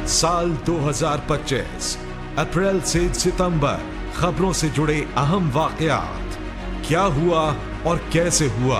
साल 2025 अप्रैल से सितंबर, खबरों से जुड़े अहम वाकयात, क्या हुआ और कैसे हुआ।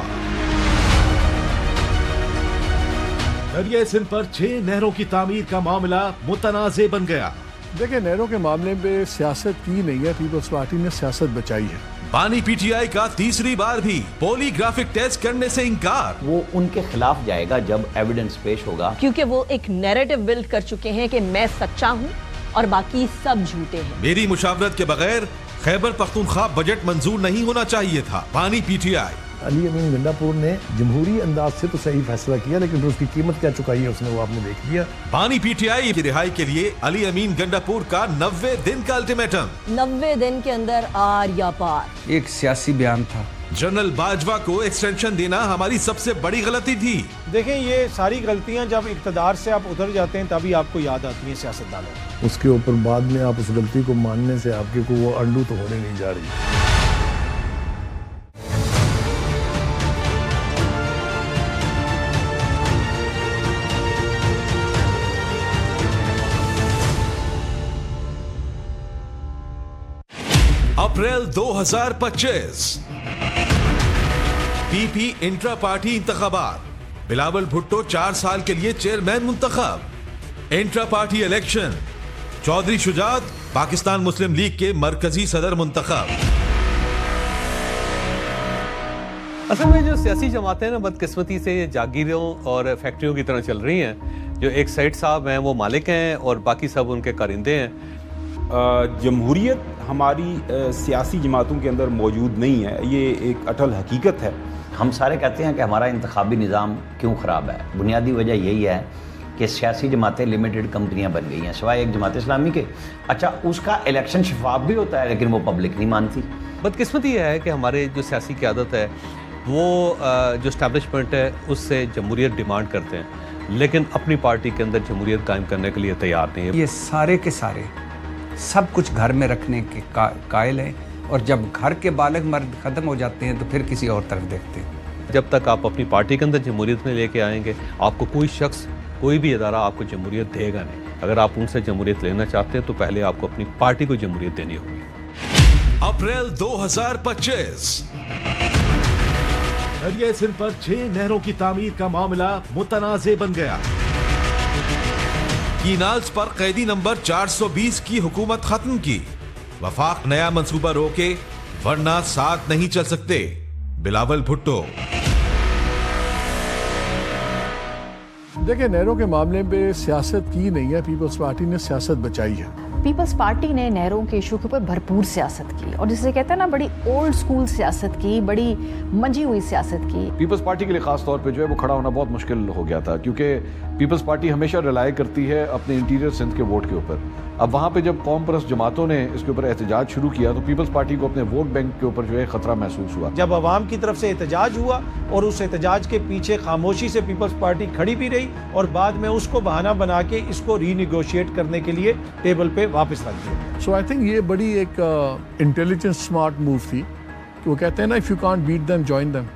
दरिया सिंध पर 6 नहरों की तामीर का मामला मुतनाज़े बन गया। देखिए, नहरों के मामले में सियासत की नहीं है, पीपल्स पार्टी ने सियासत बचाई है। बानी पीटीआई का तीसरी बार भी पॉलीग्राफिक टेस्ट करने से इंकार। वो उनके खिलाफ जाएगा जब एविडेंस पेश होगा, क्योंकि वो एक नैरेटिव बिल्ड कर चुके हैं कि मैं सच्चा हूं और बाकी सब झूठे हैं। मेरी मुशावरत के बगैर खैबर पख्तूनख्वा बजट मंजूर नहीं होना चाहिए था। बानी पीटीआई। अली अमीन गंडापुर ने जमहूरी अंदाज से तो सही फैसला किया, लेकिन उसकी कीमत क्या चुकाई है उसने, वो आपने देख लिया। बानी पीटीआई की रिहाई के लिए अली अमीन गंडापुर का 90 दिन का अल्टीमेटम। 90 दिन के अंदर आर या पार। एक सियासी बयान था। जनरल बाजवा को एक्सटेंशन देना हमारी सबसे बड़ी गलती थी। देखें, ये सारी गलतियां जब इक़्तिदार से आप उतर जाते हैं तभी आपको याद आती हैं सियासतदानों। उसके ऊपर बाद में आप उस गलती को मानने से आपके को वो अंडू तो होने नहीं जा रही। अप्रैल 2025 पीपी इंट्रा पार्टी इंतखाबात। बिलावल भुट्टो 4 साल के लिए चेयरमैन मुंतखब। Intra party election, Chaudhry Shujaat Pakistan Muslim League के मरकजी सदर मुंतखब। असल में जो सियासी जमातें ना बदकिस्मती से जागीरों और फैक्ट्रियों की तरह चल रही हैं। जो एक साइड साहब हैं वो मालिक हैं और बाकी सब उनके कारिंदे हैं। जमहूरियत हमारी सियासी जमातों के अंदर मौजूद नहीं है, ये एक अटल हकीकत है। हम सारे कहते हैं कि हमारा इंतखाबी निज़ाम क्यों ख़राब है। बुनियादी वजह यही है कि सियासी जमातें लिमिटेड कंपनियां बन गई हैं, सिवाय एक जमात इस्लामी के। अच्छा, उसका इलेक्शन शफाफ भी होता है लेकिन वो पब्लिक नहीं मानती। बदकिस्मती यह है कि हमारे जो सियासी क़यादत है वो जो इस्टेब्लिशमेंट है उससे जमहूरियत डिमांड करते हैं, लेकिन अपनी पार्टी के अंदर जमहूरियत कायम करने के लिए तैयार नहीं है। ये सारे के सारे सब कुछ घर में रखने के कायल हैं, और जब घर के बालग मर्द ख़त्म हो जाते हैं तो फिर किसी और तरफ देखते हैं। जब तक आप अपनी पार्टी के अंदर जमहूरियत में लेके आएंगे, आपको कोई शख्स, कोई भी इदारा आपको जमहूरियत देगा नहीं। अगर आप उनसे जमहूरियत लेना चाहते हैं तो पहले आपको अपनी पार्टी को जमहूरियत देनी होगी। अप्रैल 2025 दरिया सिंध पर 6 नहरों की तामीर का मामला मुतनाज़े बन गया। कीनाल्स पर कैदी नंबर 420 की हुकूमत खत्म की। वफाक नया मंसूबा रोके वरना साथ नहीं चल सकते। बिलावल भुट्टो। देखिए, नहरों के मामले में सियासत की नहीं है, पीपल्स पार्टी ने सियासत बचाई है। पीपल्स पार्टी ने नहरों के इशू के ऊपर भरपूर सियासत की, और जिसे कहते हैं ना, बड़ी ओल्ड स्कूल सियासत की, बड़ी मंजी हुई सियासत की। पीपल्स पार्टी के लिए खास तौर पे जो है वो खड़ा होना बहुत मुश्किल हो गया था, क्योंकि पीपल्स पार्टी हमेशा रिलाय करती है अपने इंटीरियर सिंध के वोट के ऊपर। अब वहाँ पे जब कौम परस्त जमातों ने इसके ऊपर एहतजाज शुरू किया तो पीपल्स पार्टी को अपने वोट बैंक के ऊपर जो है खतरा महसूस हुआ। जब अवाम की तरफ से एहतजाज हुआ और उस एहतजाज के पीछे खामोशी से पीपल्स पार्टी खड़ी भी रही, और बाद में उसको बहाना बना के इसको रीनिगोशिएट करने के लिए टेबल पे वापस रख दिया। सो आई थिंक ये बड़ी एक इंटेलिजेंस स्मार्ट मूव थी कि वो कहते हैं ना, if you can't beat them join them.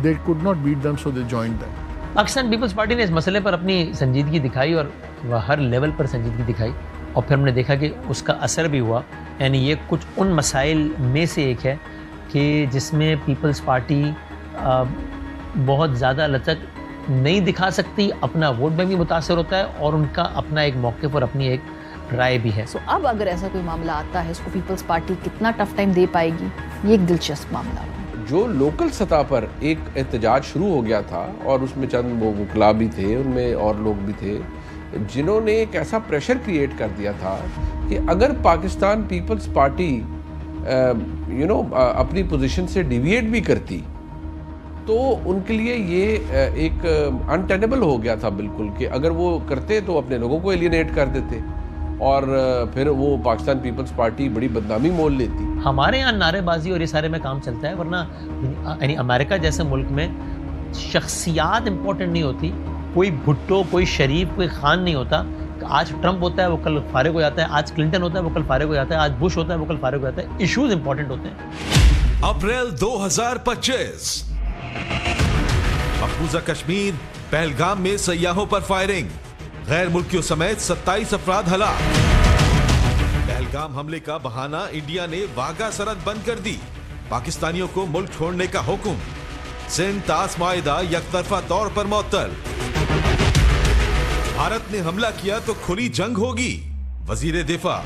They could not beat them so they joined them. Pakistan Peoples Party ने इस मसले पर अपनी संजीदगी दिखाई और वह हर लेवल पर संजीदगी दिखाई, और फिर हमने देखा कि उसका असर भी हुआ। यानी ये कुछ उन मसाइल में से एक है कि जिसमें पीपल्स पार्टी बहुत ज़्यादा लचक नहीं दिखा सकती, अपना वोट बैंक भी मुतासर होता है और उनका अपना एक मौके पर अपनी एक राय भी है। सो अब अगर ऐसा कोई मामला आता है, इसको पीपल्स पार्टी कितना टफ टाइम दे पाएगी, ये एक दिलचस्प मामला है। जो लोकल सतह पर एक एहतजाज शुरू हो गया था और उसमें चंद वो वकला भी थे, उनमें और लोग भी थे जिन्होंने एक ऐसा प्रेशर क्रिएट कर दिया था कि अगर पाकिस्तान पीपल्स पार्टी अपनी पोजीशन से डिविएट भी करती तो उनके लिए ये एक अनटेनेबल हो गया था बिल्कुल, कि अगर वो करते तो अपने लोगों को एलियनेट कर देते और फिर वो पाकिस्तान पीपल्स पार्टी बड़ी बदनामी मोल लेती। हमारे यहाँ नारेबाजी और ये सारे में काम चलता है, वरना यानी अमेरिका जैसे मुल्क में शख्सियात इंपॉर्टेंट नहीं होती। कोई भुट्टो, कोई शरीफ, कोई खान नहीं होता। आज ट्रंप होता है वो कल फारिग हो जाता है, आज क्लिंटन होता है वो कल फारिग हो जाता है, आज बुश होता है वो कल फारिग हो जाता है। इश्यूज इंपॉर्टेंट होते हैं। अप्रैल 2025 मकबूजा कश्मीर, पहलगाम में सयाहों पर फायरिंग, गैर मुल्कियों समेत 27 अफराद हलाक। पहलगाम हमले का बहाना इंडिया ने वाघा सरहद बंद कर दी, पाकिस्तानियों को मुल्क छोड़ने का हुक्म। सिंध तास माहिदा यकतरफा तौर पर मुअत्तल। भारत ने हमला किया तो खुली जंग होगी, वजीर दिफा।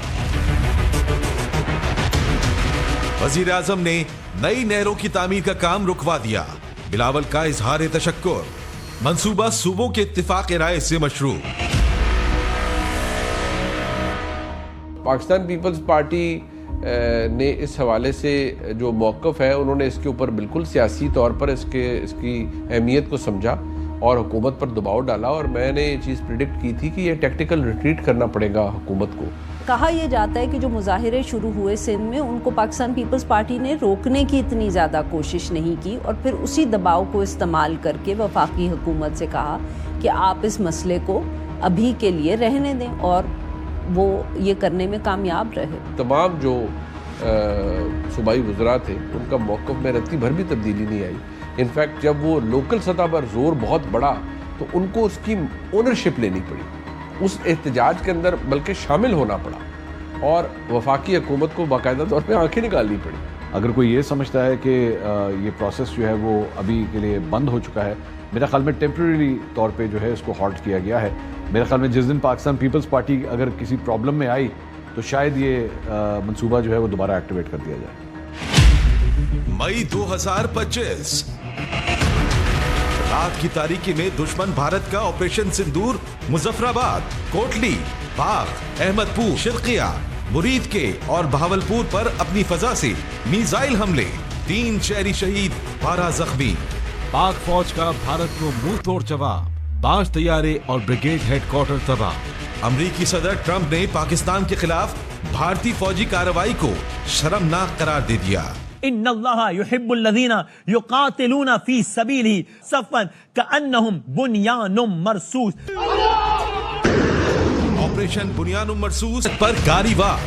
वजीर आजम ने नई नहरों की तामीर का काम रुकवा दिया, बिलावल का इजहार तशक्कुर। मंसूबा सूबों के इत्तिफाक राय से मशरू। पाकिस्तान पीपल्स पार्टी ने इस हवाले से जो मौक़िफ़ है उन्होंने इसके ऊपर बिल्कुल सियासी तौर पर इसकी अहमियत को समझा और हुकूमत पर दबाव डाला, और मैंने ये चीज़ प्रिडिक्ट की थी कि ये टेक्टिकल रिट्रीट करना पड़ेगा हुकूमत को। कहा यह जाता है कि जो मुजाहिरे शुरू हुए सिंध में, उनको पाकिस्तान पीपल्स पार्टी ने रोकने की इतनी ज़्यादा कोशिश नहीं की और फिर उसी दबाव को इस्तेमाल करके वफाकी हुकूमत से कहा कि आप इस मसले को अभी के लिए रहने दें, और वो ये करने में कामयाब रहे। तमाम जो सूबाई वज़रा थे उनका मौक़िफ़ में रत्ती भर भी तब्दीली नहीं आई। इनफैक्ट जब वो लोकल सतह पर जोर बहुत बढ़ा तो उनको उसकी ओनरशिप लेनी पड़ी, उस एहतजाज के अंदर बल्कि शामिल होना पड़ा और वफाकी हुकूमत को बाकायदा तौर पे आंखें निकालनी पड़ी। अगर कोई ये समझता है कि ये प्रोसेस जो है वो अभी के लिए बंद हो चुका है, मेरा ख्याल में टेम्परेरी तौर पे जो है इसको हॉल्ट किया गया है। मेरे ख्याल में जिस दिन पाकिस्तान पीपल्स पार्टी अगर किसी प्रॉब्लम में आई तो शायद ये मंसूबा जो है वो दोबारा एक्टिवेट कर दिया जाए। मई 2025 रात की तारीकी में दुश्मन भारत का ऑपरेशन सिंदूर मुजफ्फराबाद, कोटली, बाग, अहमदपुर, शिरकिया, मुरीद के और बहावलपुर पर अपनी फजा से मिसाइल हमले, 3 शहरी शहीद, 12 जख्मी। पाक फौज का भारत को मुंह तोड़ जवाब, 5 तैयारे और ब्रिगेड हेडक्वार्टर तबाह। अमरीकी सदर ट्रंप ने पाकिस्तान के खिलाफ भारतीय फौजी कार्रवाई को शर्मनाक करार दे दिया। इन्नल्लाह युहिब्बुल लज़ीना युकातिलूना फी सबीलिही सफ़न कअन्नहुम बुनियानुम मरसूस। ऑपरेशन बुनियानुम मरसूस पर गारीवार।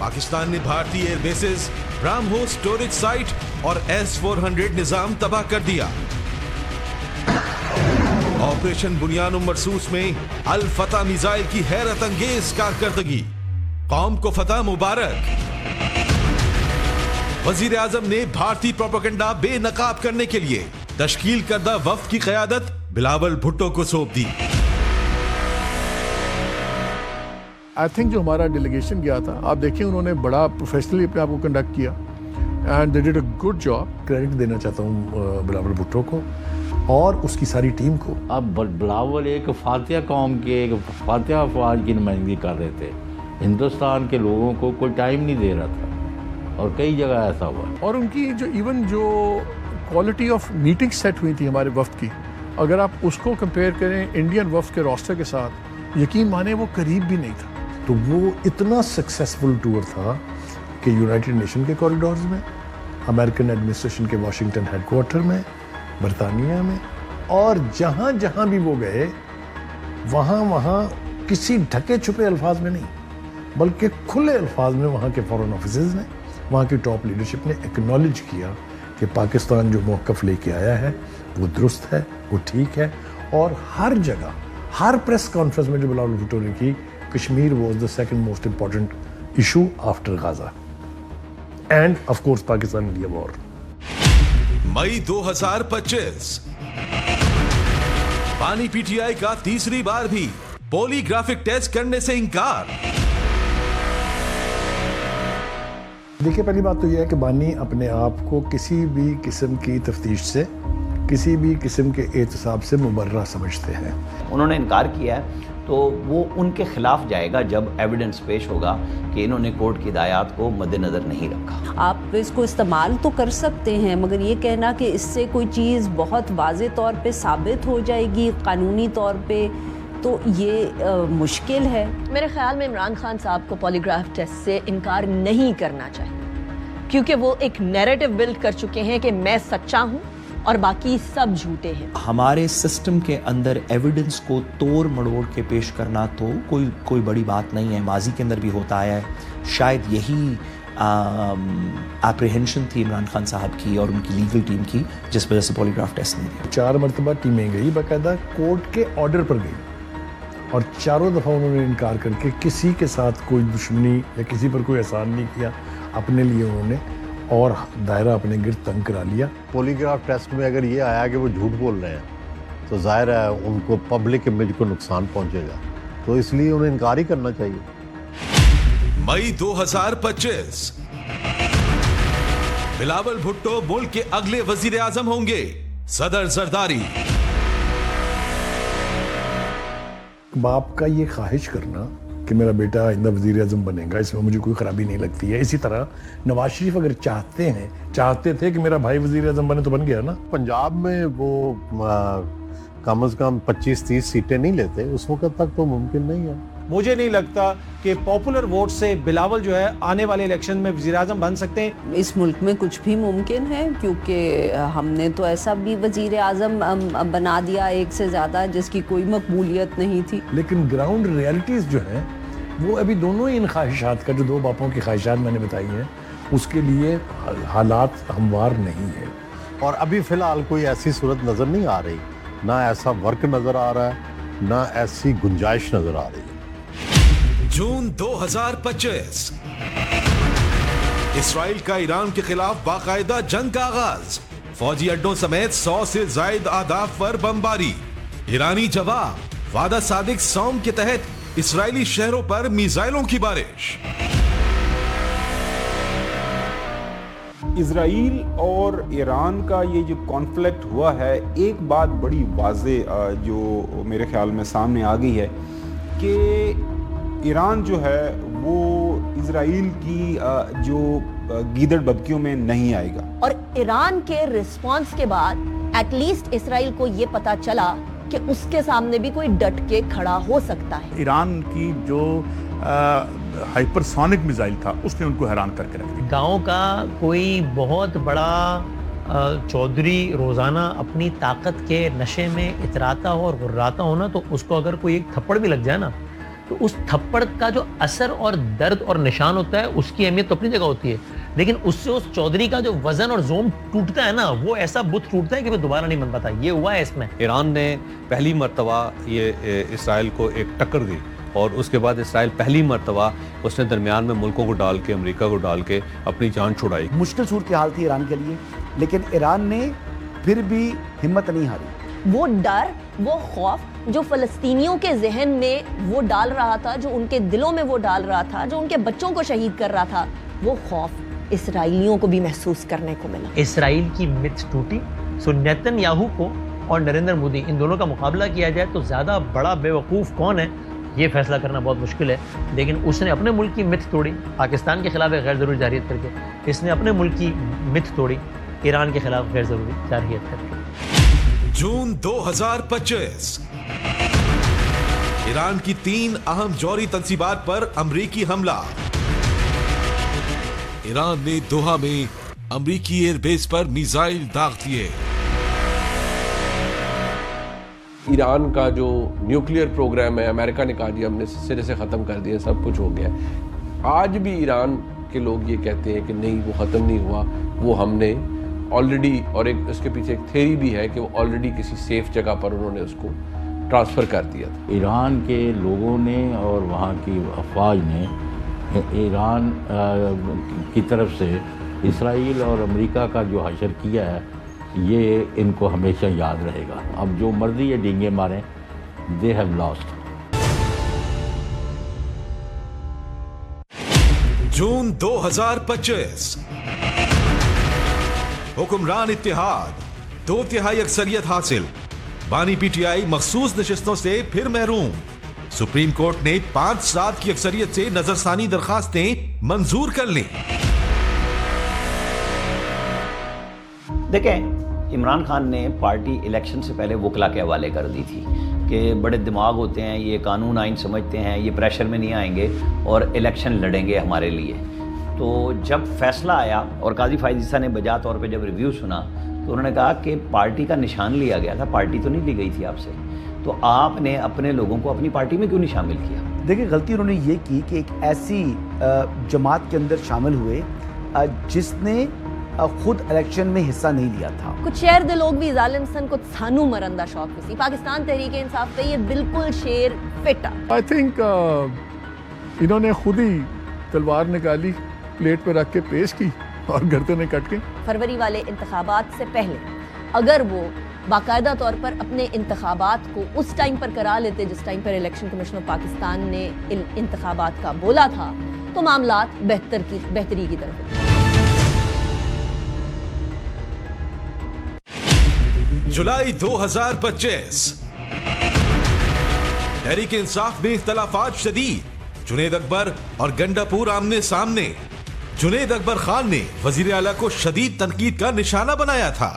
पाकिस्तान ने भारतीय एयरबेसेस, ब्राह्मोस स्टोरेज साइट और S-400 निजाम तबाह कर दिया। ऑपरेशन बुनियानुम मरसूस में अल फतह मिसाइल की हैरत अंगेज कारकर्दगी, कौम को फतह मुबारक। वजीर आजम ने भारतीय प्रोपेगेंडा बेनकाब करने के लिए तश्कील करदा वफ्द की क़यादत बिलावल भुट्टो को सौंप दी। आई थिंक जो हमारा डेलीगेशन गया था, आप देखिए उन्होंने बड़ा प्रोफेशनली अपने आप को कंडक्ट किया and they did a good job. Credit देना चाहता हूँ बिलावल भुट्टो को और उसकी सारी टीम को। अब बिलावल एक फातिहा कौम के, एक फातिहा अफवाज की नुमाइंदगी कर रहे थे, हिंदुस्तान के लोगों को कोई टाइम नहीं दे रहा था और कई जगह ऐसा हुआ। और उनकी जो इवन जो क्वालिटी ऑफ मीटिंग सेट हुई थी हमारे वफ्द की, अगर आप उसको कंपेयर करें इंडियन वफ्द के रोस्टर के साथ, यकीन माने वो करीब भी नहीं था। तो वो इतना सक्सेसफुल टूर था कि यूनाइटेड नेशन के कॉरिडोर्स में, अमेरिकन एडमिनिस्ट्रेशन के वाशिंगटन हेडक्वार्टर में, बरतानिया में, और जहाँ जहाँ भी वो गए वहाँ वहाँ किसी ढके छुपे अल्फाज में नहीं बल्कि खुले अल्फाज में वहाँ के फॉरेन ऑफिसर्स ने, वहाँ की टॉप लीडरशिप ने एक्नॉलेज किया कि पाकिस्तान जो मौक़िफ़ लेके आया है वो दुरुस्त है, वो ठीक है। और हर जगह, हर प्रेस कॉन्फ्रेंस में जो बिलावल भुट्टो ने की, Kashmir was the second most important issue after Gaza and of course Pakistan India war. मई 2025 पानी पीटीआई का तीसरी बार भी पॉलीग्राफिक टेस्ट करने से इंकार। देखिए, पहली बात तो यह है कि बानी अपने आप को किसी भी किस्म की तफ्तीश से, किसी भी किस्म के एहतसाब से मुबर्रा समझते हैं। उन्होंने इनकार किया है तो वो उनके खिलाफ जाएगा जब एविडेंस पेश होगा कि इन्होंने कोर्ट की हिदायत को मद्देनजर नहीं रखा। आप इसको इस्तेमाल तो कर सकते हैं, मगर ये कहना कि इससे कोई चीज़ बहुत वाज़े तौर पे साबित हो जाएगी कानूनी तौर पे, तो ये मुश्किल है। मेरे ख्याल में इमरान खान साहब को पॉलीग्राफ टेस्ट से इनकार नहीं करना चाहिए, क्योंकि वो एक नैरेटिव बिल्ड कर चुके हैं कि मैं सच्चा हूँ और बाकी सब झूठे हैं। हमारे सिस्टम के अंदर एविडेंस को तोड़ मड़ोड़ के पेश करना तो कोई बड़ी बात नहीं है, माजी के अंदर भी होता आया है। शायद यही एप्रीहेंशन थी इमरान खान साहब की और उनकी लीगल टीम की, जिस वजह से पॉलीग्राफ टेस्ट नहीं दिया। 4 मरतबा टीमें गई, बाकायदा कोर्ट के ऑर्डर पर गई और चारों दफ़ा उन्होंने इनकार करके किसी के साथ कोई दुश्मनी या किसी पर कोई एहसान नहीं किया, अपने लिए उन्होंने और दायरा अपने गिर्द तंग करा लिया। पॉलीग्राफ टेस्ट में अगर ये आया कि वो झूठ बोल रहे हैं तो जाहिर है उनको पब्लिक इमेज को नुकसान पहुंचेगा, तो इसलिए उन्हें इनकार ही करना चाहिए। मई 2025 बिलावल भुट्टो मुल्क के अगले वजीर आजम होंगे। सदर जरदारी। बाप का ये ख्वाहिश करना कि मेरा बेटा आइंदा वजीर आजम बनेगा, इसमें मुझे कोई खराबी नहीं लगती है। इसी तरह नवाज शरीफ अगर चाहते थे कि मेरा भाई वजीर आजम बने तो बन गया ना। पंजाब में वो कम से कम 25-30 सीटें नहीं लेते, उस वक्त तक तो मुमकिन नहीं है। मुझे नहीं लगता कि पॉपुलर वोट से बिलावल जो है आने वाले इलेक्शन में वज़ीर आज़म बन सकते हैं। इस मुल्क में कुछ भी मुमकिन है, क्योंकि हमने तो ऐसा भी वज़ीर आज़म बना दिया एक से ज़्यादा जिसकी कोई मकबूलियत नहीं थी। लेकिन ग्राउंड रियलिटीज़ जो हैं वो अभी दोनों ही इन ख्वाहिशात का, जो 2 बापों की ख्वाहिशात मैंने बताई हैं, उसके लिए हालात हमवार नहीं है। और अभी फ़िलहाल कोई ऐसी सूरत नज़र नहीं आ रही, ना ऐसा वर्क नज़र आ रहा है, ना ऐसी गुंजाइश नज़र आ रही है। जून 2025 इसराइल का ईरान के खिलाफ बाकायदा जंग का आगाज। फौजी अड्डों समेत 100 से ज्यादा अहदाफ पर बमबारी। ईरानी जवाब, वादा सादिक सौम के तहत इसराइली शहरों पर मिसाइलों की बारिश। इजराइल और ईरान का ये जो कॉन्फ्लिक्ट हुआ है, एक बात बड़ी वाज़े जो मेरे ख्याल में सामने आ गई है कि ईरान जो है वो इजराइल की जो गीदड़ बबकियों में नहीं आएगा। और ईरान के रिस्पांस के बाद एटलीस्ट इसराइल को ये पता चला कि उसके सामने भी कोई डट के खड़ा हो सकता है। ईरान की जो हाइपरसोनिक मिसाइल था उसने उनको हैरान करके रख दिया। गाँव का कोई बहुत बड़ा चौधरी रोजाना अपनी ताकत के नशे में इतराता हो और गुर्राता हो ना, तो उसको अगर कोई एक थप्पड़ भी लग जाए ना, तो उस थप्पड़ का जो असर और दर्द और निशान होता है उसकी अहमियत तो अपनी जगह होती है, लेकिन उससे उस चौधरी का जो वजन और जोम टूटता है ना, वो ऐसा बुत टूटता है कि वो दोबारा नहीं बन पाता। ये हुआ है इसमें। ईरान ने पहली मर्तबा ये इसराइल को एक टक्कर दी और उसके बाद इसराइल पहली मर्तबा उसने दरमियान में मुल्कों को डाल के, अमेरिका को डाल के अपनी जान छुड़ाई। मुश्किल सूरत हाल थी ईरान के लिए, लेकिन ईरान ने फिर भी हिम्मत नहीं हारी। वो डर, वो खौफ जो फलस्तीनियों के जहन में वो डाल रहा था, जो उनके दिलों में वो डाल रहा था, जो उनके बच्चों को शहीद कर रहा था, वो खौफ इसराइलियों को भी महसूस करने को मिला। इसराइल की मिथ टूटी। सो नेतन्याहू को और नरेंद्र मोदी, इन दोनों का मुकाबला किया जाए तो ज्यादा बड़ा बेवकूफ कौन है, ये फैसला करना बहुत मुश्किल है। लेकिन उसने अपने मुल्क की मिथ तोड़ी पाकिस्तान के खिलाफ गैर जरूरी जारियत करके, इसने अपने मुल्क की मिथ तोड़ी ईरान के खिलाफ गैर जरूरी जारियत करके। जून 2025 ईरान की 3 अहम जौहरी तंसीबात पर अमरीकी हमला। ईरान ने दोहा में अमरीकी एयरबेस पर मिसाइल दाग दिए। ईरान का जो न्यूक्लियर प्रोग्राम है, अमेरिका ने कहा जी हमने सिरे से ख़त्म कर दिया, सब कुछ हो गया। आज भी ईरान के लोग ये कहते हैं कि नहीं, वो ख़त्म नहीं हुआ, वो हमने ऑलरेडी, और एक उसके पीछे एक थ्योरी भी है कि वो ऑलरेडी किसी सेफ जगह पर उन्होंने उसको ट्रांसफ़र कर दिया था। ईरान के लोगों ने और वहाँ की अफवाज ने ईरान की तरफ से इसराइल और अमेरिका का जो हशर किया है, ये इनको हमेशा याद रहेगा। अब जो मर्जी ये डींगे मारें, दे हैव लॉस्ट। जून 2025 हुक्मरान इत्तेहाद 2/3 अक्सरियत हासिल। बानी पीटीआई मखसूस नशिस्तों से फिर महरूम। सुप्रीम कोर्ट ने 5/7 की अक्सरियत से नजरसानी दरखास्तें मंजूर कर ली। देखें, इमरान खान ने पार्टी इलेक्शन से पहले वकला के हवाले कर दी थी कि बड़े दिमाग होते हैं, ये कानून आइन समझते हैं, ये प्रेशर में नहीं आएंगे और इलेक्शन लड़ेंगे हमारे लिए। तो जब फैसला आया और काजी फायद ईसा ने बजा तौर पे जब रिव्यू सुना, तो उन्होंने कहा कि पार्टी का निशान लिया गया था, पार्टी तो नहीं ली गई थी आपसे, तो आपने अपने लोगों को अपनी पार्टी में क्यों नहीं शामिल किया? देखिए, गलती उन्होंने ये की कि एक ऐसी जमात के अंदर शामिल हुए जिसने खुद इलेक्शन में हिस्सा नहीं लिया था। कुछ शेर दे लोग भी जालिम सन कुछ सानू मरंदा शौक सी पाकिस्तान तहरीक इंसाफ पे ये बिल्कुल शेर फिट आई थिंक इन्होंने खुद ही तलवार निकाली, प्लेट पे रख के पेश की और गर्दन ने कट के। फरवरी वाले इंतखाबात से पहले अगर वो बाकायदा तौर पर अपने इंतखाबात को उस टाइम पर करा लेते जिस टाइम पर इलेक्शन कमीशन ऑफ पाकिस्तान ने इंतखाबात का बोला था, तो मामलात बेहतरी की तरफ। जुलाई 2025 तहरीक इंसाफ में इख्तलाफात शदीद, जुनेद अकबर और गंडापुर आमने सामने। जुनेद अकबर खान ने वजीर आला को शदीद तनकीद का निशाना बनाया था।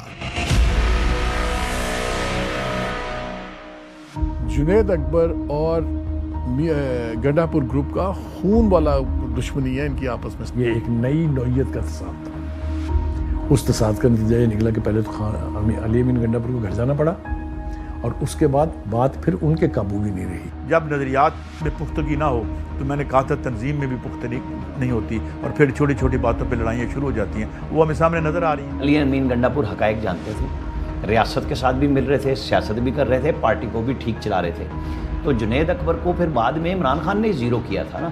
जुनेद अकबर और गंडापुर ग्रुप का खून वाला दुश्मनी है इनकी आपस में। ये एक नई नौयत का तसाद था। उस तसाद का नतीजा ये निकला कि पहले तो अली अमीन गंडापुर को घर जाना पड़ा और उसके बाद बात फिर उनके काबू भी नहीं रही। जब नज़रियात में पुख्तगी ना हो तो मैंने कहा था तंजीम में भी पुख्तगी नहीं होती और फिर छोटी छोटी बातों पर लड़ाइयाँ शुरू हो जाती हैं, वो हमें सामने नज़र आ रही हैं। अली अमीन गंडापुर हकायक जानते थे, रियासत के साथ भी मिल रहे थे, सियासत भी कर रहे थे, पार्टी को भी ठीक चला रहे थे। तो जुनेद अकबर को फिर बाद में इमरान खान ने ज़ीरो किया था ना।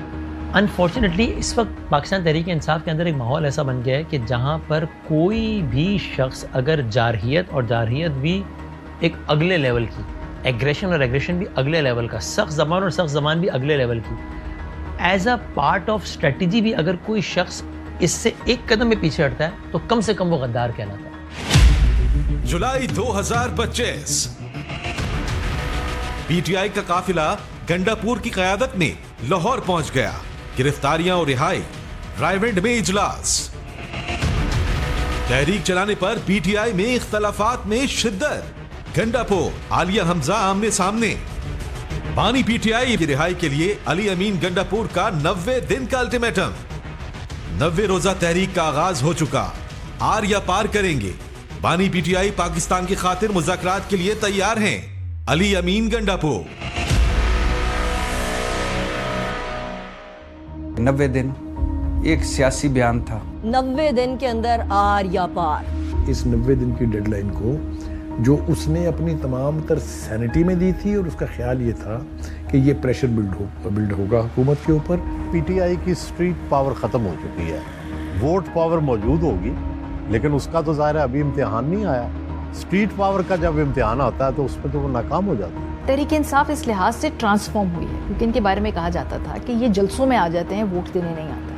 अनफॉर्चुनेटली इस वक्त पाकिस्तान तहरीक इंसाफ के अंदर एक माहौल ऐसा बन गया है कि जहाँ पर कोई भी शख्स अगर जारहियत और जारहियत भी एक अगले लेवल की, एग्रेशन और एग्रेशन भी अगले लेवल का, सख्त ज़बान और सख्त ज़बान भी अगले लेवल की, as a part of strategy भी अगर कोई शख्स इससे एक कदम में पीछे हटता है तो कम से कम वो गद्दार कहलाता है। जुलाई 2025 पीटीआई का काफिला गंडापुर की क़यादत में लाहौर पहुंच गया। गिरफ्तारियां और रिहाई, रायविंड में इजलास। तहरीक चलाने पर पीटीआई में इख्तलाफात में शिद्दत। गंडापुर आलिया हमजा आमने सामने। बानी पीटीआई की रिहाई के लिए अली अमीन गंडापुर का 90 दिन का अल्टीमेटम। 90 रोजा तहरीक का आगाज हो चुका, आर या पार करेंगे। बानी पीटीआई पाकिस्तान की खातिर मुज़ाकरात के लिए तैयार हैं। अली अमीन गंडापुर। 90 दिन एक सियासी बयान था। 90 दिन के अंदर आर या पार। इस 90 दिन की डेडलाइन को जो उसने अपनी तमाम तर सैनिटी में दी थी और उसका ख्याल ये था कि ये प्रेशर बिल्ड होगा हुकूमत के ऊपर। पीटीआई की स्ट्रीट पावर ख़त्म हो चुकी है, वोट पावर मौजूद होगी, लेकिन उसका तो ज़ाहिर है अभी इम्तिहान नहीं आया। स्ट्रीट पावर का जब इम्तिहान आता है तो उसमें तो वो नाकाम हो जाती है। तहरीक इंसाफ इस लिहाज से ट्रांसफॉर्म हुई है क्योंकि इनके बारे में कहा जाता था कि ये जलसों में आ जाते हैं, वोट देने नहीं आते।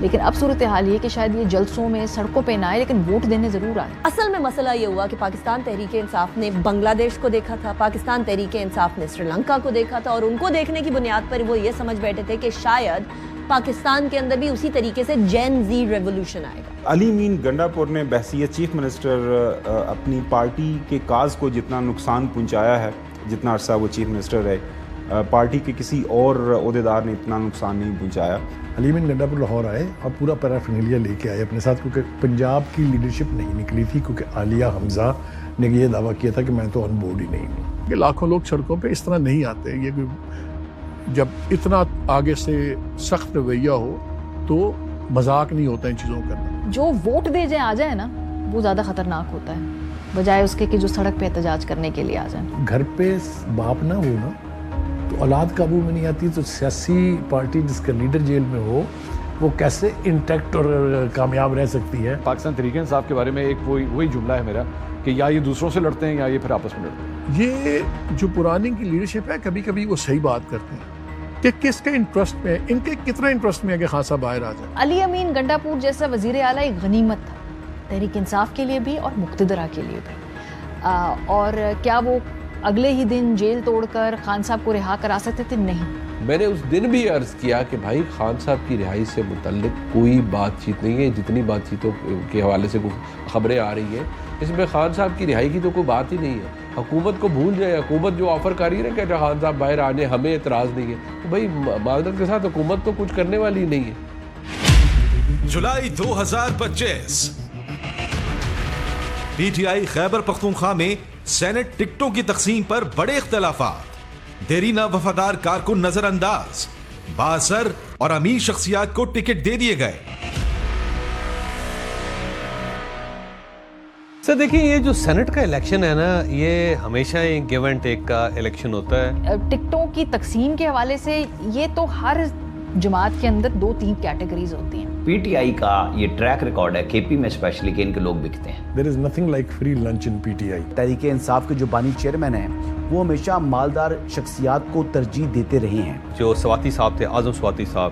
लेकिन अब सूरत हाल ये कि शायद ये जलसों में सड़कों पे ना आए लेकिन वोट देने जरूर आए। असल में मसला ये हुआ कि पाकिस्तान तहरीक इंसाफ ने बांग्लादेश को देखा था, पाकिस्तान तहरीक इंसाफ ने श्रीलंका को देखा था, और उनको देखने की बुनियाद पर वो ये समझ बैठे थे कि शायद पाकिस्तान के अंदर भी उसी तरीके से जेन जी रेवोल्यूशन आएगा। अली अमीन गंडापुर ने बहसीयत चीफ मिनिस्टर अपनी पार्टी के काज को जितना नुकसान पहुंचाया है, जितना अरसा वो चीफ मिनिस्टर रहे, पार्टी के किसी और ओहदेदार ने इतना नुकसान नहीं पहुंचाया। अली अमीन गंडापुर लाहौर आए और पूरा पैराफिनेलिया लेके आए अपने साथ, क्योंकि पंजाब की लीडरशिप नहीं निकली थी, क्योंकि आलिया हमजा ने ये दावा किया था कि मैं तो ऑन बोर्ड ही नहीं हूँ। कि लाखों लोग सड़कों पे इस तरह नहीं आते। ये जब इतना आगे से सख्त रवैया हो तो मजाक नहीं होता इन चीज़ों का। जो वोट दे जाए आ जाए ना, वो ज़्यादा खतरनाक होता है बजाय उसके कि जो सड़क पे एहतजाज करने के लिए आ जाए। घर पे बाप ना हो ना तो औलाद काबू में नहीं आती, तो सियासी पार्टी जिसका लीडर जेल में हो वो कैसे इंटैक्ट और कामयाब रह सकती है। पाकिस्तान तहरीक इंसाफ के बारे में एक वही जुमला है मेरा कि या ये दूसरों से लड़ते हैं या ये फिर आपस में लड़ते हैं। ये जो पुरानी की लीडरशिप है कभी कभी वो सही बात करते हैं कि किसके इंटरेस्ट में, इनके कितना इंटरेस्ट में है कि खान साहब बाहर आ जाए। अली अमीन गंडापुर जैसा वजीर आला एक गनीमत था तहरीक इंसाफ के लिए भी और मुक्तदरा के लिए भी। और क्या वो अगले ही दिन जेल तोड़कर खान साहब को रिहा करा सकते थे? नहीं। मैंने उस दिन भी अर्ज किया कि भाई खान साहब की रिहाई से मुतल्लिक कोई बातचीत नहीं है। जितनी बातचीतों के हवाले से खबरें आ रही हैं, इसमें खान साहब की रिहाई की तो कोई बात ही नहीं है। हुकूमत को भूल जाए, हुकूमत जो ऑफर कर रही है ना कि खान साहब बाहर आने, हमें एतराज़ नहीं है, तो भाई माजरत के साथ हुकूमत तो कुछ करने वाली नहीं है। जुलाई 2025 पीटीआई खैबर पख्तूनख्वा में सेनेट टिकटों की तकसीम पर बड़े इख्तलाफात, देरीना वफादार कारकुन नजरअंदाज, बासर और अमीर शख्सियात को टिकट दे दिए गए। सर देखिए, ये जो सेनेट का इलेक्शन है ना, ये हमेशा एक गिव एंड टेक का इलेक्शन होता है। टिकटों की तकसीम के हवाले से ये तो हर जमात के अंदर 2-3 कैटेगरीज होती हैं। पीटीआई का ये ट्रैक रिकॉर्ड है केपी में स्पेशली कि इनके लोग बिकते हैं। There is nothing like free lunch in PTI. Tehreek Insaf के जो बानी चेयरमैन हैं वो हमेशा मालदार शख्सियात को तरजीह देते रहे हैं। जो स्वाति साहब थे, आजम स्वाति साहब,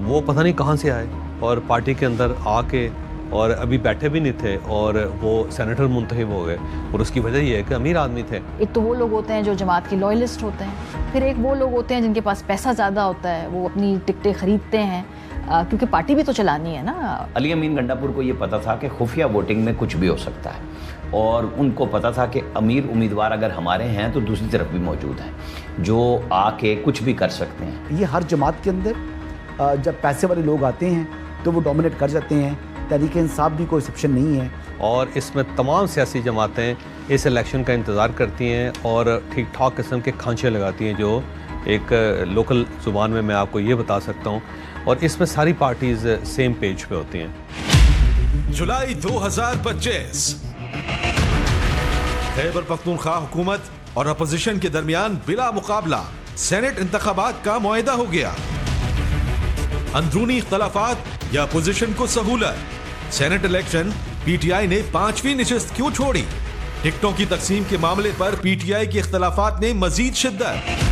वो पता नहीं कहाँ से आए और पार्टी के अंदर आके और अभी बैठे भी नहीं थे और वो सेनेटर मुंतखब हो गए, और उसकी वजह ये है कि अमीर आदमी थे। एक तो वो लोग होते हैं जो जमात के लॉयलिस्ट होते हैं, फिर एक वो लोग होते हैं जिनके पास पैसा ज़्यादा होता है, वो अपनी टिकटें खरीदते हैं क्योंकि पार्टी भी तो चलानी है ना। अली अमीन गंडापुर को ये पता था कि खुफिया वोटिंग में कुछ भी हो सकता है, और उनको पता था कि अमीर उम्मीदवार अगर हमारे हैं तो दूसरी तरफ भी मौजूद हैं जो आके कुछ भी कर सकते हैं। ये हर जमात के अंदर जब पैसे वाले लोग आते हैं तो वो डोमिनेट कर जाते हैं। तहरीक इंसाफ भी कोई एक्सेप्शन नहीं है, और इसमें तमाम सियासी जमातें इस इलेक्शन का इंतज़ार करती हैं और ठीक ठाक किस्म के खांचे लगाती हैं, जो एक लोकल ज़ुबान में मैं आपको ये बता सकता हूँ, और इसमें सारी पार्टीज सेम पेज पे होती हैं। जुलाई 2025 खैबर पख्तूनख्वा हुकूमत और अपोजिशन के दरमियान बिला मुकाबला सेनेट इंतखाबात का मुआहदा हो गया। अंदरूनी इख्तलाफात या अपोजिशन को सहूलत, सेनेट इलेक्शन पीटीआई ने 5वीं नशिस्त क्यों छोड़ी, टिकटों की तकसीम के मामले पर पीटीआई के इख्तलाफात ने मजीद शिद्दत।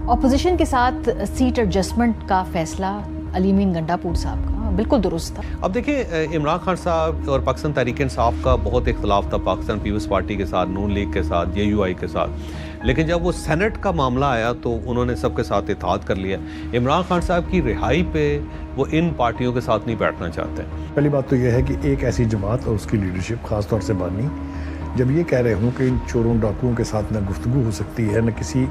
ऑपोजिशन के साथ सीट एडजस्टमेंट का फैसला अली अमीन गंडापुर साहब का बिल्कुल दुरुस्त था। अब देखिए, इमरान खान साहब और पाकिस्तान तहरीक इंसाफ का बहुत इख्तलाफ था पाकिस्तान पीपल्स पार्टी के साथ, नून लीग के साथ, JUI के साथ, लेकिन जब वो सेनेट का मामला आया तो उन्होंने सबके साथ इत्तेहाद कर लिया। इमरान खान साहब की रिहाई पे वो इन पार्टियों के साथ नहीं बैठना चाहते। पहली बात तो यह है कि एक ऐसी जमात और उसकी लीडरशिप खासतौर से बानी जब ये कह रहे हों कि इन चोरों डाकुओं के साथ न गुफ्तगू हो सकती है, न किसी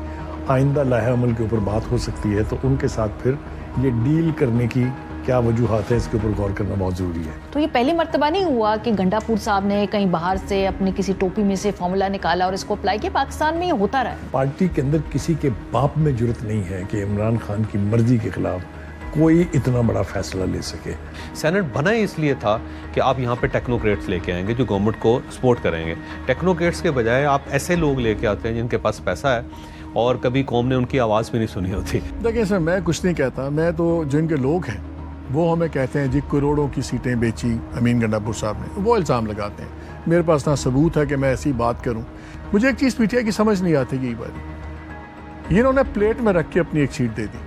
आइंदा लाहे अमल के ऊपर बात हो सकती है, तो उनके साथ फिर ये डील करने की क्या वजूहात है, इसके ऊपर गौर करना बहुत ज़रूरी है। तो ये पहली मर्तबा नहीं हुआ कि गंडापुर साहब ने कहीं बाहर से अपनी किसी टोपी में से फॉर्मूला निकाला और इसको अप्लाई किया। पाकिस्तान में ये होता रहा है। पार्टी के अंदर किसी के बाप में जुर्रत नहीं है कि इमरान खान की मर्जी के खिलाफ कोई इतना बड़ा फैसला ले सके। सेनेट बना ही इसलिए था कि आप यहाँ पे टेक्नोक्रेट्स लेके आएंगे जो गवर्नमेंट को सपोर्ट करेंगे। टेक्नोक्रेट्स के बजाय आप ऐसे लोग लेके आते हैं जिनके पास पैसा है और कभी कौम ने उनकी आवाज़ भी नहीं सुनी होती। देखिए सर, मैं कुछ नहीं कहता, मैं तो जिनके लोग हैं वो हमें कहते हैं जी करोड़ों की सीटें बेची अमीन गंडापुर साहब ने, वो इल्ज़ाम लगाते हैं। मेरे पास ना सबूत है कि मैं ऐसी बात करूं। मुझे एक चीज़ पीटीआई की समझ नहीं आती कि बारी इन्होंने प्लेट में रख के अपनी एक सीट दे दी।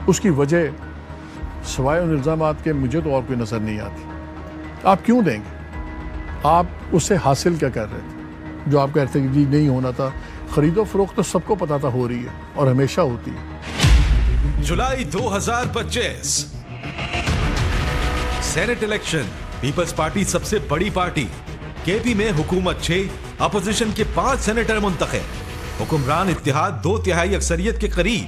उसकी वजह सिवाय उन इल्ज़ामात के मुझे तो और कोई नज़र नहीं आती। आप क्यों देंगे? आप उससे हासिल क्या कर रहे थे? जो आप कहते थे कि जी नहीं होना था। खरीदो फरोख्त तो सबको पता था हो रही है और हमेशा होती है। जुलाई 2025 सेनेट इलेक्शन, पीपल्स पार्टी सबसे बड़ी पार्टी, केपी में हुकूमत 6, अपोजिशन के 5 सेनेटर मुंतखब, हुक्मरान इत्तेहाद 2/3 अक्सरियत के करीब।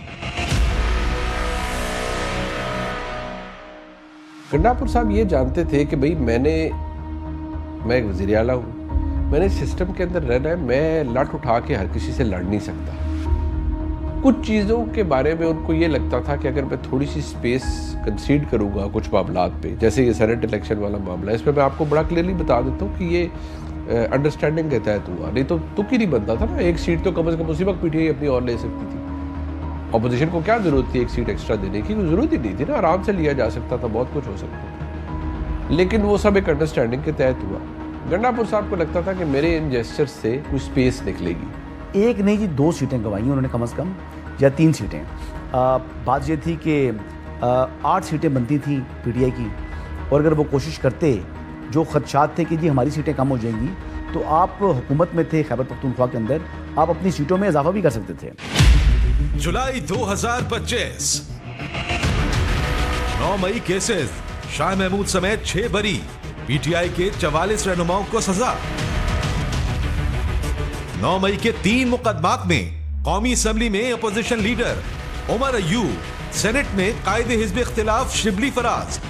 गंडापुर साहब ये जानते थे कि भाई मैं एक वज़ीर आला हूँ, मैंने सिस्टम के अंदर रहना है, मैं लठ उठा के हर किसी से लड़ नहीं सकता। कुछ चीज़ों के बारे में उनको ये लगता था कि अगर मैं थोड़ी सी स्पेस कंसीड करूँगा कुछ मामलात पे, जैसे ये सेनेट इलेक्शन वाला मामला है, इसमें मैं आपको बड़ा क्लियरली बता देता हूँ कि ये अंडरस्टैंडिंग के तहत हुआ, नहीं तो तुक ही नहीं बनता था ना। एक सीट तो कम से कम उसी वक्त पीटीआई अपनी और ले सकती थी। अपोजिशन को क्या ज़रूरत थी एक सीट एक्स्ट्रा देने की? कोई ज़रूरत ही नहीं थी ना, आराम से लिया जा सकता था, बहुत कुछ हो सकता था। लेकिन वो सब एक अंडरस्टैंडिंग के तहत हुआ। गंडापुर साहब को लगता था कि मेरे इन जेस्चर से कुछ स्पेस निकलेगी। एक नहीं जी 2 सीटें गंवाई उन्होंने कम से कम, या 3 सीटें। बात ये थी कि 8 सीटें बनती थी पीटीआई की, और अगर वो कोशिश करते, जो खदशात थे कि जी हमारी सीटें कम हो जाएंगी, तो आप हुकूमत में थे खैबर पख्तूनख्वा के अंदर, आप अपनी सीटों में इजाफा भी कर सकते थे। जुलाई 2025 9 मई केसेस, शाह महमूद समेत 6 बरी, पीटीआई के 44 रहनुमाओं को सजा। 9 मई के 3 मुकदमात में कौमी असम्बली में अपोजिशन लीडर उमर अय्यूब, सेनेट में कायदे हिज़्ब इख्तिलाफ शिबली फराज,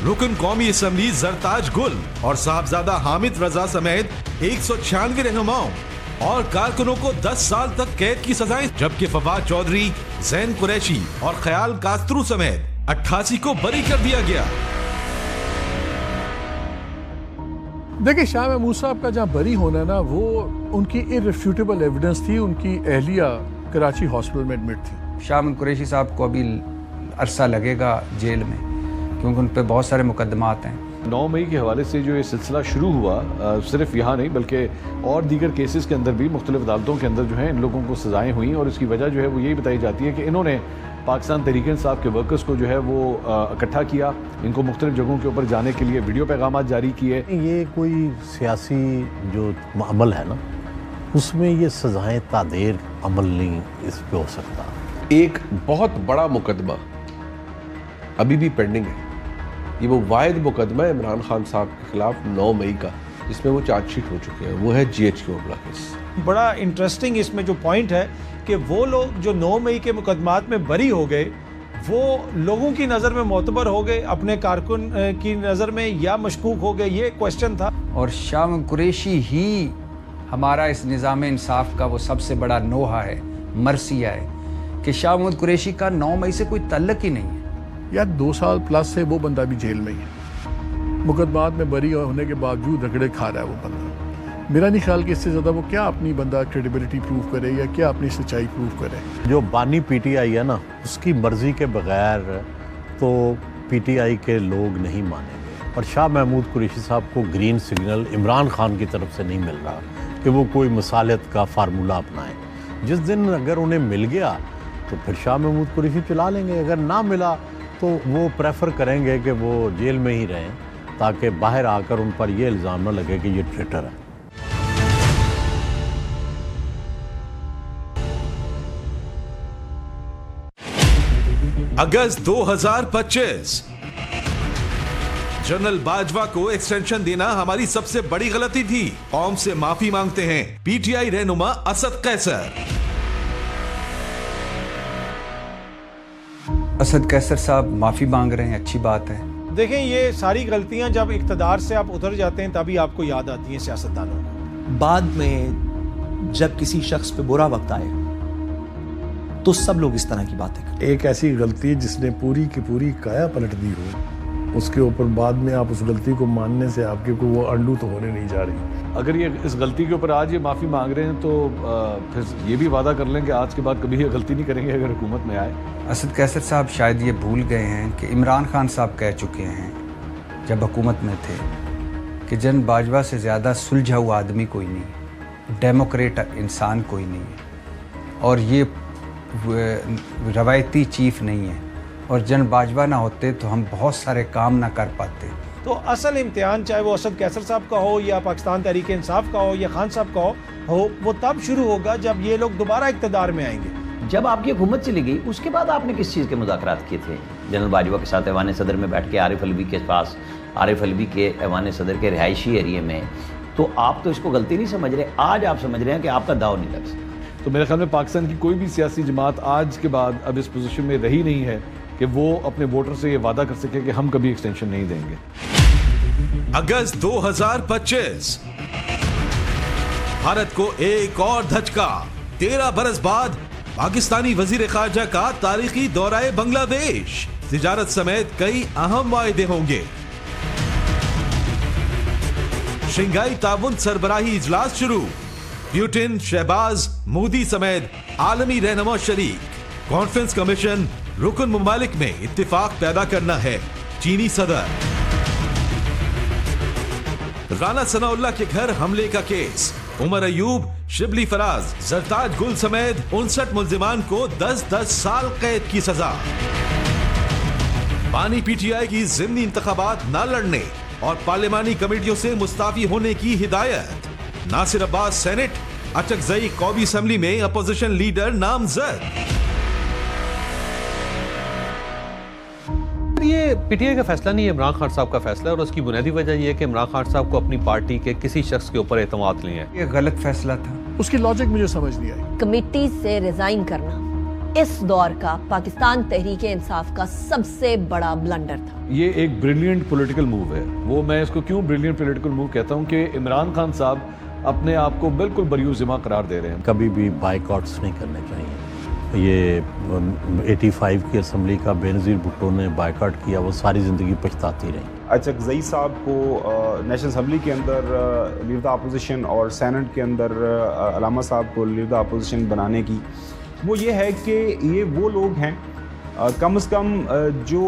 रुकन कौमी असम्बली जरताज गुल और साहबजादा हामिद रजा समेत 196 रहनुमाओं और कारकुनों को 10 साल तक कैद की सजाएं, जबकि फवाद चौधरी, जैन कुरैशी और ख्याल कास्तरू समेत 88 को बरी कर दिया गया। देखिए, शाह महमूद साहब का जहाँ बरी होना ना, वो उनकी इररिफ्यूटेबल एविडेंस थी। उनकी अहलिया कराची हॉस्पिटल में एडमिट थी। शाह महमूद कुरैशी साहब को अभी अरसा लगेगा जेल में, क्योंकि उन पर बहुत सारे मुकदमात हैं। 9 मई के हवाले से जो ये सिलसिला शुरू हुआ, सिर्फ यहाँ नहीं बल्कि और दीगर केसेस के अंदर भी मुख्तलिफ अदालतों के अंदर जो है इन लोगों को सजाएं हुई, और इसकी वजह जो है वो यही बताई जाती है कि इन्होंने पाकिस्तान तहरीक इंसाफ के वर्कर्स को जो है वो इकट्ठा किया, इनको मुख्तलिफ जगहों के ऊपर जाने के लिए वीडियो पैगाम जारी किए। ये कोई सियासी जो अमल है ना, उसमें ये सजाएं तादेर अमल नहीं इस पे हो सकता। एक बहुत बड़ा मुकदमा अभी भी पेंडिंग है। ये वो वाहिद मुकदमा है इमरान खान साहब के खिलाफ 9 मई का, जिसमें वो चार्जशीट हो चुके हैं। वो है GHQ हमला केस। बड़ा इंटरेस्टिंग इसमें जो पॉइंट है कि वो लोग जो 9 मई के मुकदमात में बरी हो गए, वो लोगों की नज़र में मोतबर हो गए, अपने कारकुन की नज़र में, या मशकूक हो गए, ये क्वेश्चन था। और शाह महमूद कुरैशी ही हमारा इस निज़ाम इंसाफ का वो सबसे बड़ा नोहा है, मरसिया है, कि शाह महमूद कुरैशी का 9 मई से कोई तल्लक ही नहीं है। यार 2 साल प्लस से वो बंदा भी जेल में ही है, मुकदमात में बरी होने के बावजूद रगड़े खा रहा है वो बंदा। मेरा नहीं ख्याल कि इससे ज़्यादा वो क्या अपनी बंदा क्रेडिबिलिटी प्रूव करे या क्या अपनी सच्चाई प्रूव करे। जो बानी PTI है ना, उसकी मर्जी के बगैर तो PTI के लोग नहीं मानेंगे। और शाह महमूद कुरैशी साहब को ग्रीन सिग्नल इमरान खान की तरफ से नहीं मिल रहा कि वो कोई मसालत का फार्मूला अपनाएं। जिस दिन अगर उन्हें मिल गया तो फिर शाह महमूद कुरैशी चला लेंगे, अगर ना मिला तो वो प्रेफर करेंगे कि वो जेल में ही रहें, ताकि बाहर आकर उन पर यह इल्ज़ाम न लगे कि ये ट्रेटर है। अगस्त 2025, जनरल बाजवा को एक्सटेंशन देना हमारी सबसे बड़ी गलती थी। कौम से माफी मांगते हैं PTI रहनुमा असद कैसर। असद कैसर साहब माफ़ी मांग रहे हैं, अच्छी बात है। देखें, ये सारी गलतियां जब इक़्तिदार से आप उतर जाते हैं तभी आपको याद आती हैं सियासतदानों को। बाद में जब किसी शख्स पे बुरा वक्त आए तो सब लोग इस तरह की बातें करते हैं। एक ऐसी गलती जिसने पूरी की पूरी काया पलट दी हो, उसके ऊपर बाद में आप उस गलती को मानने से आपके को वो अंडू तो होने नहीं जा रही। अगर ये इस गलती के ऊपर आज ये माफ़ी मांग रहे हैं तो फिर ये भी वादा कर लें कि आज के बाद कभी ये गलती नहीं करेंगे अगर हुकूमत में आए। असद कैसर साहब शायद ये भूल गए हैं कि इमरान खान साहब कह चुके हैं जब हुकूमत में थे कि जन बाजवा से ज़्यादा सुलझा हुआ आदमी कोई नहीं है, डेमोक्रेट इंसान कोई नहीं है, और ये रवायती चीफ नहीं है, और जन बाजवा ना होते तो हम बहुत सारे काम ना कर पाते। तो असल इम्तिहान चाहे वो असद कैसर साहब का हो या पाकिस्तान तहरीक इंसाफ का हो या खान साहब का हो, वो तब शुरू होगा जब ये लोग दोबारा इक़्तिदार में आएंगे। जब आपकी हुकूमत चली गई उसके बाद आपने किस चीज़ के मुज़ाकरात किए थे? जनरल बाजवा के साथ ऐवान सदर में बैठ के आरिफ अलवी के पास, आरिफ अलवी के ऐवान सदर के रिहायशी एरिए में, तो आप तो इसको गलती नहीं समझ रहे, आज आप समझ रहे हैं कि आपका दाव नहीं लग सकता। तो मेरे ख्याल में पाकिस्तान की कोई भी सियासी जमात आज के बाद अब इस पोजीशन में रही नहीं है कि वो अपने वोटर से ये वादा कर सके कि हम कभी एक्सटेंशन नहीं देंगे। अगस्त 2025, भारत को एक और धचका। 13 बरस बाद पाकिस्तानी वजीर खारजा का तारीखी दौराए बांग्लादेश, तिजारत समेत कई अहम वायदे होंगे। शंघाई ताउन सरबराही इजलास शुरू, पुतिन, शहबाज, मोदी समेत आलमी रहनुमा शरीक। कॉन्फ्रेंस कमीशन, रुकन मुमालिक में इत्तेफाक पैदा करना है। चीनी सदर। राना सनाउल्लाह के घर हमले का केस, उमर अयूब, शिबली फराज, जरताज गुल समेत 59 मुल्जिमान को 10-10 साल कैद की सजा। बानी PTI की ज़िमनी इंतखाबात न लड़ने और पार्लिमानी कमेटियों से मुस्ताफी होने की हिदायत। नासिर अब्बास सेनेट, अचकजई कौमी असेंबली में अपोजिशन लीडर नामजद। ये PTI का फैसला नहीं है, इमरान खान साहब का फैसला है, और उसकी बुनियादी वजह यह है कि इमरान खान साहब को अपनी पार्टी के किसी शख्स के ऊपर एतमाद नहीं है। ये गलत फैसला था। उसकी लॉजिक मुझे समझ नहीं आई। कमेटी से रिजाइन करना इस दौर का पाकिस्तान तहरीक इंसाफ का सबसे बड़ा ब्लंडर था। ये एक ब्रिलियंट पॉलिटिकल मूव है। वो मैं इसको क्यों ब्रिलियंट पॉलिटिकल मूव कहता हूँ कि इमरान खान साहब अपने आप को बिल्कुल बरियुज़िम्मा करार दे रहे हैं। कभी भी बाइकआउट्स नहीं करने चाहिए। ये 85 की असम्बली का बेनज़ीर भुट्टो ने बाइकआउट किया, वो सारी ज़िंदगी पछताती रही। अचकज़ई साहब को नेशनल असम्बली के अंदर लीडर द अपोजिशन और सेनेट के अंदर अलामा साहब को लीडर द अपोजिशन बनाने की वो ये है कि ये वो लोग हैं कम से कम जो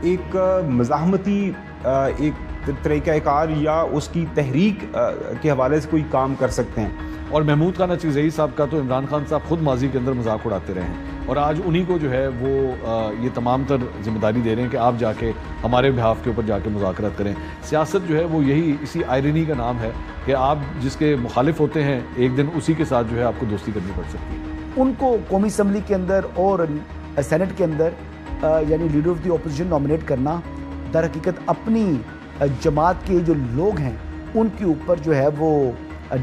एक मज़ाहमती एक तरीक़ाकार या उसकी तहरीक के हवाले से कोई काम कर सकते हैं। और महमूद खान अचकज़ई साहब का तो इमरान खान साहब खुद माजी के अंदर मजाक उड़ाते रहे हैं और आज उन्हीं को जो है वो ये तमाम तर जिम्मेदारी दे रहे हैं कि आप जाके हमारे बिहाफ के ऊपर जाके मुज़ाकरात करें। सियासत जो है वो यही इसी आयरनी का नाम है कि आप जिसके मुखालिफ होते हैं एक दिन उसी के साथ जो है आपको दोस्ती करनी पड़ सकती है। उनको कौमी असम्बली के अंदर और सेनेट के अंदर यानी leader of the opposition nominate करना दर हकीकत अपनी जमात के जो लोग हैं उनके ऊपर जो है वो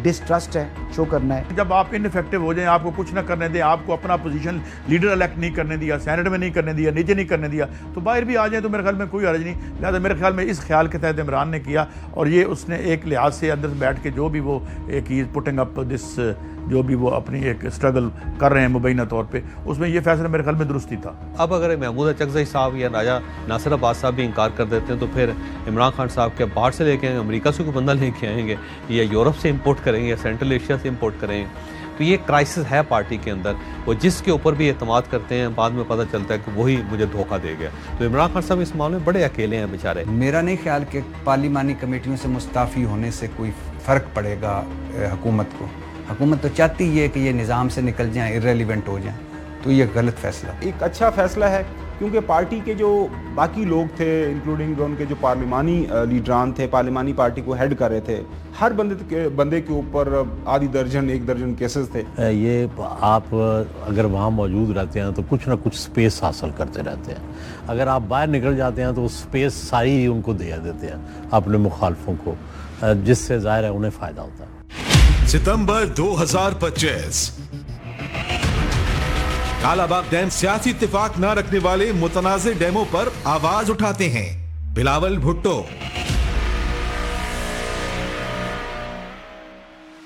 डिस्ट्रस्ट है शो करना है। जब आप इनफेक्टिव हो जाएं, आपको कुछ ना करने दें, आपको अपना पोजीशन लीडर इलेक्ट नहीं करने दिया, सेनेट में नहीं करने दिया, नीचे नहीं करने दिया, तो बाहर भी आ जाए तो मेरे ख्याल में कोई हर्ज नहीं। लिहाजा मेरे ख्याल में इस ख्याल के तहत इमरान ने किया और ये उसने एक लिहाज से अंदर बैठ के जो भी वो एक ही पुटिंग अप दिस जो भी वो अपनी एक स्ट्रगल कर रहे हैं मुबैना तौर पे, उसमें ये फैसला मेरे ख्याल में दुरुस्ती था। अब अगर महमूद अचकज़ई साहब या राजा नासिर अब्बास साहब भी इंकार कर देते हैं तो फिर इमरान खान साहब के बाहर से लेके आएंगे, अमेरिका से कोई बंदा लेके आएंगे या यूरोप से इंपोर्ट करेंगे या सेंट्रल एशिया से इंपोर्ट करेंगे। तो ये क्राइसिस है पार्टी के अंदर। वो जिसके ऊपर भी एतमाद करते हैं बाद में पता चलता है कि वही मुझे धोखा दे गया। तो इमरान खान साहब इस मामले में बड़े अकेले हैं बेचारे। मेरा नहीं ख्याल कि पार्लिमानी कमेटियों से मुस्ताफ़ी होने से कोई फ़र्क पड़ेगा हुकूमत को। हुकूमत तो चाहती है कि ये निज़ाम से निकल जाएं, इर्रेलेवेंट हो जाएं, तो ये गलत फैसला। एक अच्छा फैसला है क्योंकि पार्टी के जो बाकी लोग थे इंक्लूडिंग उनके जो पार्लिमानी लीडरान थे, पार्लिमानी पार्टी को हेड कर रहे थे, हर बंदे के ऊपर आधी दर्जन एक दर्जन केसेस थे। ये आप अगर वहाँ मौजूद रहते हैं तो कुछ ना कुछ स्पेस हासिल करते रहते हैं। अगर आप बाहर निकल जाते हैं तो स्पेस सारी ही उनको दे देते हैं अपने मुखालफों को, जिससे ज़ाहिर है उन्हें फ़ायदा होता है। सितंबर 2025 कालाबाग डैम सियासी इत्तेफाक न रखने वाले मुतनाज़े डैमों पर आवाज उठाते हैं बिलावल भुट्टो।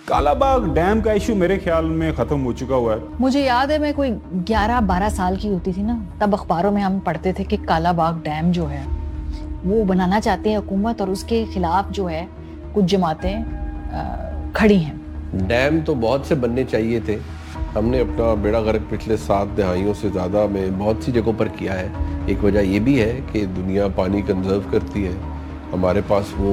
कालाबाग डैम का इशू मेरे ख्याल में खत्म हो चुका हुआ है। मुझे याद है मैं कोई 11-12 साल की होती थी ना, तब अखबारों में हम पढ़ते थे कि कालाबाग डैम जो है वो बनाना चाहते हैं हुकूमत और उसके खिलाफ जो है कुछ जमातें खड़ी हैं। डैम तो बहुत से बनने चाहिए थे। हमने अपना बेड़ा गर्क पिछले 7 दहाइयों से ज़्यादा में बहुत सी जगहों पर किया है। एक वजह ये भी है कि दुनिया पानी कंजर्व करती है, हमारे पास वो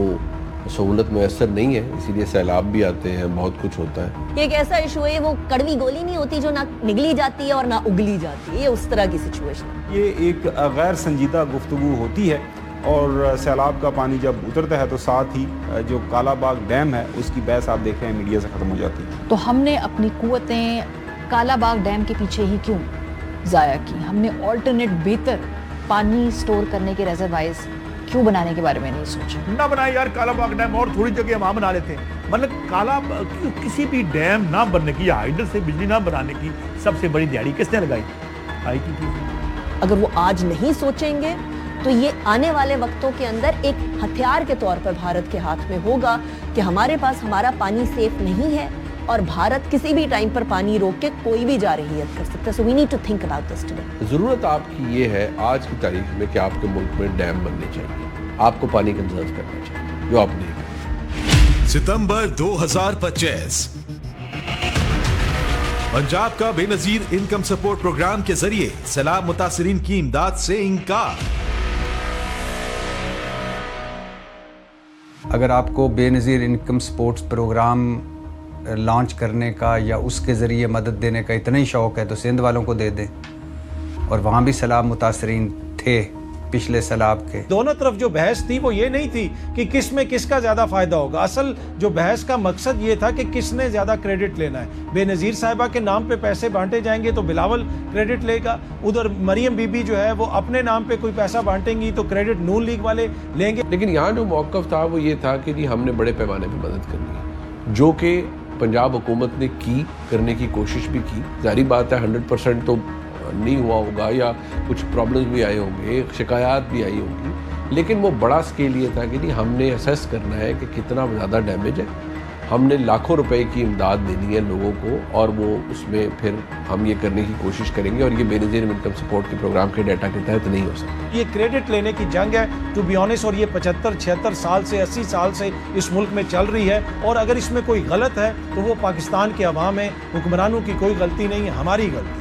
सहूलत मैसर नहीं है, इसीलिए सैलाब भी आते हैं, बहुत कुछ होता है। ये एक ऐसा इशू है, वो कड़वी गोली नहीं होती जो ना निगली जाती है और ना उगली जाती है, ये उस तरह की सिचुएशन। ये एक गैर संजीदा गुफ्तगू होती है और सैलाब का पानी जब उतरता है तो साथ ही जो कालाबाग डैम है उसकी बहस आप देख रहे हैं मीडिया से ख़त्म हो जाती है। तो हमने अपनी कुव्वतें कालाबाग डैम के पीछे ही क्यों ज़ाया की? हमने ऑल्टरनेट बेहतर पानी स्टोर करने के रेजरवायर्स क्यों बनाने के बारे में नहीं सोचा? ना बनाए यार कालाबाग डैम, और थोड़ी जगह हम बना लेते हैं। मतलब किसी भी डैम ना बनने की या हाइडल से बिजली ना बनाने की सबसे बड़ी दिहाड़ी किसने लगाई? IPP। अगर वो आज नहीं सोचेंगे तो ये आने वाले वक्तों के अंदर एक हथियार के तौर पर भारत के हाथ में होगा कि हमारे पास हमारा पानी सेफ नहीं है और भारत किसी भी टाइम पर पानी रोक के कोई भी जारहियत कर सकता है। So we need to think about this today. ज़रूरत आपकी ये है आज की तारीख में कि आपके मुल्क में डैम बनने चाहिए, आपको पानी कंजर्व करना चाहिए, जो आप नहीं करते। सितंबर 2025 पंजाब का बेनजीर इनकम सपोर्ट प्रोग्राम के जरिए सैलाब मुतासिरीन की इमदाद से इनकार। अगर आपको बेनज़ीर इनकम सपोर्ट्स प्रोग्राम लॉन्च करने का या उसके ज़रिए मदद देने का इतना ही शौक़ है तो सिंध वालों को दे दें, और वहाँ भी सैलाब मुतासरीन थे पिछले सैलाब के। दोनों तरफ जो बहस थी वो ये नहीं थी कि किस में किसका ज्यादा फायदा होगा। असल जो बहस का मकसद ये था कि किसने ज्यादा क्रेडिट लेना है। बेनजीर साहिबा के नाम पे पैसे बांटे जाएंगे तो बिलावल क्रेडिट लेगा, उधर मरियम बीबी जो है वो अपने नाम पे कोई पैसा बांटेंगी तो क्रेडिट नून लीग वाले लेंगे। लेकिन यहाँ जो मौक़िफ़ था वो ये था कि जी हमने बड़े पैमाने पर मदद करनी है, जो कि पंजाब हुकूमत ने करने की कोशिश भी की। जारी बात है 100% तो नहीं हुआ होगा या कुछ प्रॉब्लम्स भी आए होंगे, शिकायत भी आई होंगी, लेकिन वो बड़ा स्केल ये था कि नहीं, हमने असेस करना है कि कितना ज़्यादा डैमेज है, हमने लाखों रुपए की इमदाद देनी है लोगों को, और वो उसमें फिर हम ये करने की कोशिश करेंगे, और ये बेनज़ीर इनकम सपोर्ट के प्रोग्राम के डाटा के तहत नहीं हो सकता। ये क्रेडिट लेने की जंग है टू बी ऑनेस्ट, और ये 75-76 साल से 80 साल से इस मुल्क में चल रही है, और अगर इसमें कोई गलत है तो वो पाकिस्तान के अवाम है, हुक्मरानों की कोई गलती नहीं है, हमारी गलती।